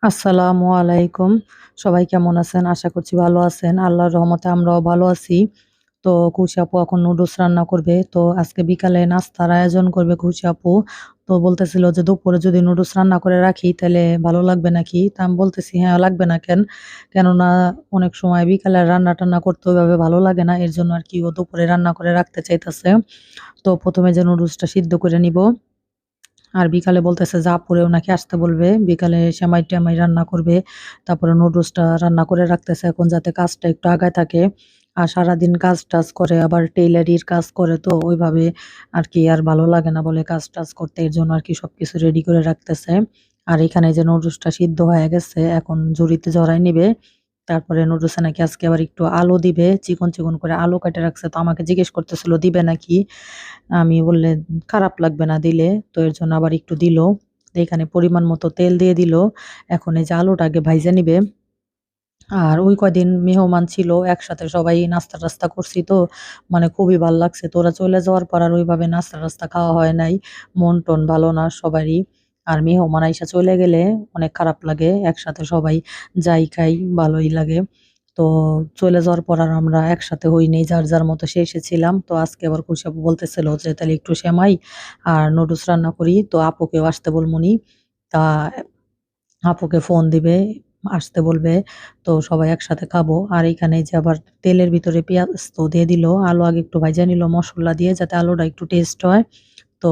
আসসালামু আলাইকুম। সবাই কেমন আছেন? আশা করছি ভালো আছেন। আল্লাহর রহমতে আমরাও ভালো আছি। তো খুশি আপু এখন নুডলস রান্না করবে। তো আজকে বিকালে নাস্তার আয়োজন করবে খুশি আপু। তো বলতেছিল যে দুপুরে যদি নুডলস রান্না করে রাখি তাইলে ভালো লাগবে নাকি? তা আমি বলতেছি, "হ্যাঁ, লাগবে না কেন?" কেননা অনেক সময় বিকালে রান্না-টান্না করতে ওইভাবে ভালো লাগে না। এর জন্য আরকি ও দুপুরে রান্না করে রাখতে চাইতেছে। তো ১ম এ যে নুডলসটা সিদ্ধ করে নিব। আর বিকালে বলতেছে যে আপুরেও নাকি আসতে বলবে। বিকালে সেমাই-টেমাই রান্না করবে। তারপরে নুডলসটা রান্না করে রাখতেছে এখন যাতে কাজটা একটু আগায় থাকে। আর সারাদিন কাজ-টাজ করে আবার টেইলারির কাজ করে তো ওইভাবে আরকি আর ভালো লাগে না বলে কাজ-টাজ করতে। এর জন্য আরকি সবকিছু রেডি করে রাখতেছে। আর এখানে যে নুডলসটা সিদ্ধ হয়ে গেছে এখন ঝুড়িতে ঝরায় নিবে। তারপরে নুডলসে নাকি আজকে আবার একটু আলু দিবে। চিকন, চিকন করে আলু কেটে রাখছে। তো আমাকে জিজ্ঞেস করতেছিল দিবে নাকি? আমি বললে খারাপ লাগবে না দিলে। তো এর জন্য আবার একটু দিল। তো এখানে পরিমাণ মতো তেল দিয়ে দিল। এখন এই যে আলুটা আগে ভাইজা নিবে। আর ওই কয়দিন মেহমান ছিল একসাথে সবাই নাস্তা-টাস্তা করছি তো মানে খুবই ভাল লাগছে। তো ওরা চলে যাওয়ার পর আর ওইভাবে নাস্তা-টাস্তা খাওয়া হয় নাই। মন-টন ভালো না সবারই। আর মেহমান আইসা চলে গেলে অনেক খারাপ লাগে। একসাথে সবাই যাই খাই ভালোই লাগে। তো চলে যাওয়ার পর আর আমরা একসাথে হই নাই। যার, যার মতো সে এসেছিলাম। তো আজকে আবার খুশি আপু বলতেছিল যে, "তাইলে একটু সেমাই আর নুডলস রান্না করি।" তো আপুকেও আসতে বলমুনি। তা আপুকে ফোন দিবে, আসতে বলবে। তো সবাই একসাথে খাবো। আর এইখানে যে আবার তেলের ভিতরে পেঁয়াজ তো দিয়ে দিল। আলু আগে একটু ভাইজা নিল মসল্লা দিয়ে যাতে আলুটা একটু টেস্ট হয়। তো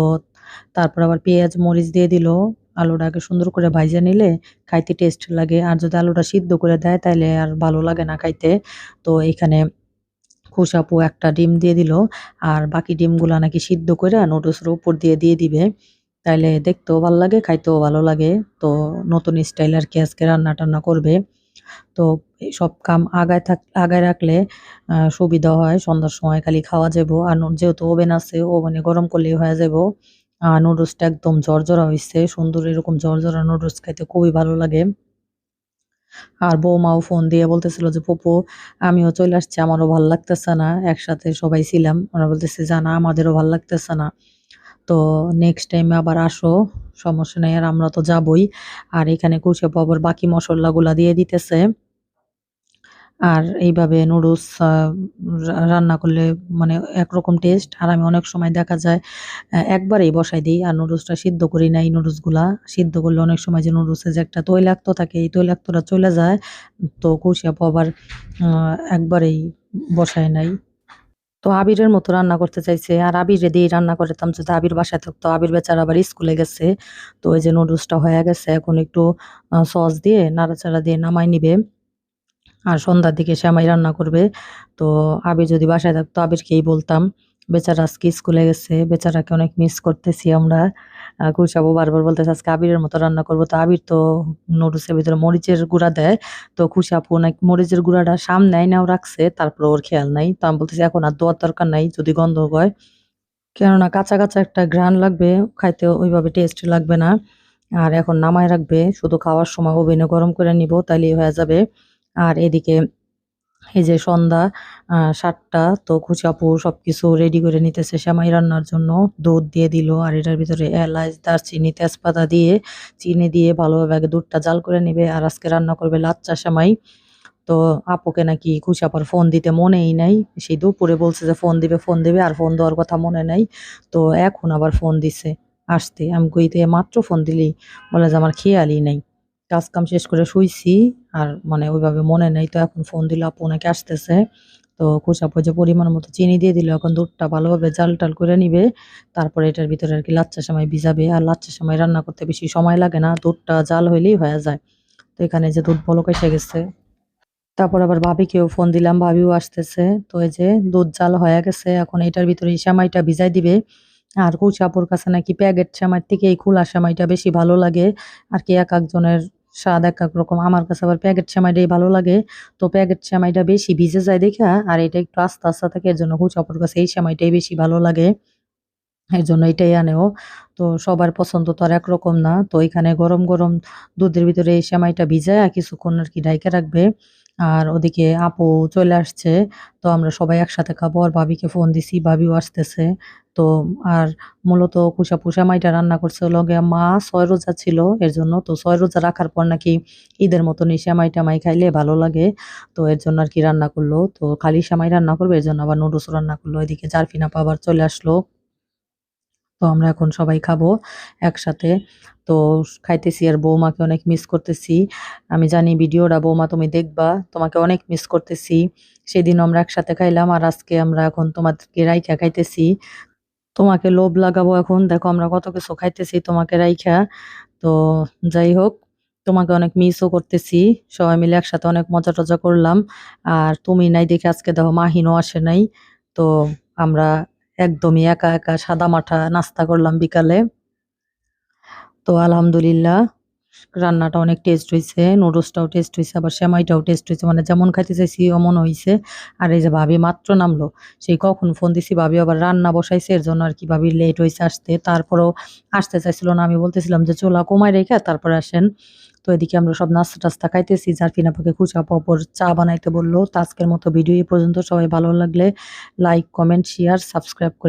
তারপর আবার পেঁয়াজ, মরিচ দিয়ে দিল। আলুটা আগে সুন্দর করে ভাইজা নিলে খাইতে টেস্ট লাগে। আর যদি আলুটা সিদ্ধ করে দেয় তাইলে আর ভালো লাগে না খাইতে। তো এইখানে খুশাপু একটা ডিম দিয়ে দিল। আর বাকি ডিমগুলা নাকি সিদ্ধ কইরা নুডলসের উপর দিয়ে দিবে। তাইলে দেখতেও ভাল লাগে, খাইতেও ভালো লাগে। তো নতুন স্টাইলে আরকি আজকে রান্না-টান্না করবে। তো এই সব কাম আগায় রাখলে সুবিধা হয়। সন্ধ্যার সময় খালি খাওয়া যাইব। আর যেহেতু ওভেন আছে, ওভেনে গরম করলেই হয়ে যাইব। নুডলসটা একদম ঝরঝরা হইছে। সুন্দর এরকম ঝরঝরা নুডলস খাইতে খুবই ভালো লাগে। আর বৌমাও ফোন দিয়ে বলতেছিল যে, "ফুপু আমিও চইলে আসছি। আমারও ভাল লাগতেছে না। একসাথে সবাই ছিলাম।" ওরা বলতেছে, "জানা আমাদেরও ভাল লাগতেছে না। তো নেক্সট টাইমে আবার আসো। সমস্যা নাই। আর আমরা তো যাবোই।" আর এখানে খুশি আপু আবার বাকি মসল্লাগুলা দিয়ে দিতেছে। আর এইভাবে নুডলস রান্না করলে মানে একরকম টেস্ট। আর আমি অনেক সময় দেখা যায় একবারেই বসায় দেই। আর নুডলসটা সিদ্ধ করি না এই নুডলসগুলা। সিদ্ধ করলে অনেক সময় যে নুডলসে যে একটা তৈলাক্ত থাকে, এই তৈলাক্তটা চলে যায়। তো কৌশি আপু আবার আ একবারেই বসায় নাই। তো আবিরের মতো রান্না করতে চাইছে। আর আবিরে দিয়েই রান্না করাতাম যদি আবির বাসায় থাকতো। আবির বেচারা আবার স্কুলে গেছে। তো ওই যে নুডলসটা হয়ে গেছে। এখন একটু সস দিয়ে নাড়াচাড়া দিয়ে নামায় নিবে। আর সন্ধ্যার দিকে সেমাই রান্না করবে। তো আবির যদি বাসায় থাকতো আবিরকেই বলতাম। বেচারা আজকে স্কুলে গেছে। বেচারাকে অনেক মিস করতেছি আমরা। কুশাবু বারবার বলতেছে আজকে আবিরের মতো রান্না করব। তো আবির তো নুডলসের ভিতরে মরিচের গুঁড়া দেয়। তো খুশি আপু নাকি মরিচের গুঁড়াটা সামনে আইনাও রাখছে। তারপরে ওর খেয়াল নাই। তো আমি বলতেছি এখন আর দেওয়ার দরকার নাই যদি গন্ধ হয়। কেননা কাঁচা, কাঁচা একটা ঘ্রাণ লাগবে। খাইতে ওইভাবে টেস্ট লাগবে না। আর এখন নামায় রাখবে। শুধু খাওয়ার সময় ওভেনে গরম করে নিব তাইলেই হয়ে যাবে। আর এদিকে এই যে সন্ধ্যা ৭ঃ০০ তো খুশি আপু সবকিছু রেডি করে নিতেছে সেমাই রান্নার জন্য। দুধ দিয়ে দিল আর এটার ভিতরে এলাচ, দারচিনি, তেজপাতা দিয়ে চিনি দিয়ে ভালোভাবে আগে দুধটা জাল করে নিবে। আর আজকে রান্না করবে লাচ্চা সেমাই। তো আপুকে নাকি খুশি আপার ফোন দিতে মনেই নাই। সেই দুপুরে বলছে যে ফোন দিবে আর ফোন দেওয়ার কথা মনে নাই। তো এখন আবার ফোন দিছে আসতে। আমি কই তে মাত্র ফোন দিলি? বলে যে আমার খেয়ালই নাই। কাজ-কাম শেষ করে শুইছি আর মানে ওইভাবে মনে নাই। তো এখন ফোন দিল আপু নাকি আসতেছে। তো খুশি আপু যে পরিমাণ মতো চিনি দিয়ে দিল। এখন দুধটা ভালোভাবে জাল-টাল করে নিবে। তারপরে এটার ভিতরে আরকি লাচ্চা সেমাই ভিজাবে। আর লাচ্চা সেমাই রান্না করতে বেশি সময় লাগে না। দুধটা জাল হইলেই হয়ে যায়। তো এখানে যে দুধ বলক এসে গেছে। তারপর আবার ভাবিকেও ফোন দিলাম, ভাবিও আসতেছে। তো এই যে দুধ জাল হয়ে গেছে। এখন এটার ভিতরে এই সেমাইটা ভিজায় দিবে। আর কুচি আপুর কাছে নাকি প্যাকেট সেমাইয়ের থেকে এই খোলা সেমাইটা বেশি ভালো লাগে। আরকি একেকজনের স্বাদ একেক রকম। আমার কাছে আবার প্যাকেট সেমাইটাই ভালো লাগে। তো প্যাকেট সেমাইটা বেশি ভিজে যায় দেইখা আর এটা একটু আস্তা, আস্তা থাকে। এর জন্য কুচি আপুর কাছে এই সেমাইটাই বেশি ভালো লাগে। এজন্য এটাই আনে ও। তো সবার পছন্দ তো আর একরকম না। তো এখানে গরম, গরম দুধের ভিতরে এই সেমাইটা ভিজায়া কিছুক্ষণ আরকি ঢাইকা রাখবে। আর ওদিকে আপু চলে আসছে। তো আমরা সবাই একসাথে খাবো। আর ভাবিকে ফোন দিছি, ভাবিও আসতেছে। তো আর মূলত কুশাপু সেমাইটা রান্না করছে হলো গিয়ে মা ৬ রোজা ছিল এর জন্য। তো ৬ রোজা রাখার পর নাকি ঈদের মতনই সেমাই-টেমাই খাইলে ভালো লাগে। তো এর জন্য আরকি রান্না করলো। তো খালি সেমাই রান্না করবে এজন্য আবার নুডলসও রান্না করলো। এদিকে জারফিন আপা আবার চলে আসলো। তো আমরা এখন সবাই খাবো একসাথে। তো খাইতেছি আর বৌমাকে অনেক মিস করতেছি। আমি জানি ভিডিওটা বৌমা তুমি দেখবা। তোমাকে অনেক মিস করতেছি। সেদিনও আমরা একসাথে খাইলাম আর আজকে আমরা এখন তোমাদেরকে রাইখা খাইতেছি। তোমাকে লোভ লাগাবো এখন। দেখো আমরা কত কিছু খাইতেছি তোমাকে রাইখা। তো যাই হোক, তোমাকে অনেক মিসও করতেছি। সবাই মিলে একসাথে অনেক মজা-টজা করলাম। আর তুমি নাই দেখে আজকে দেখো মাহিনও আসে নাই। তো আমরা একদমই একা, একা সাদামাঠা নাস্তা করলাম বিকালে। তো আলহামদুলিল্লাহ রান্নাটা অনেক টেস্ট হইছে। নুডলসটাও টেস্ট হইছে, আবার সেমাইটাও টেস্ট হইছে। মানে যেমন খাইতে চাইছি অমন হইছে। আর এই যে ভাবি মাত্র নামলো। সেই কখন ফোন দিছি ভাবি আবার রান্না বসাইছে। এর জন্য আরকি ভাবির লেট হইছে আসতে। তারপরেও আসতে চাইছিল না। আমি বলতেছিলাম যে, "চুলা কমায় রেখে তারপরে আসেন।" তো এদিকে আমরা সব নাস্তা-টাস্তা খাইতেছি। জারফিন আপাকে খুশি আপু আবার চা বানাইতে বলল। তো আজকের মতো ভিডিও এই পর্যন্ত। সবাই ভালো লাগলে লাইক, কমেন্ট, শেয়ার, সাবস্ক্রাইব করে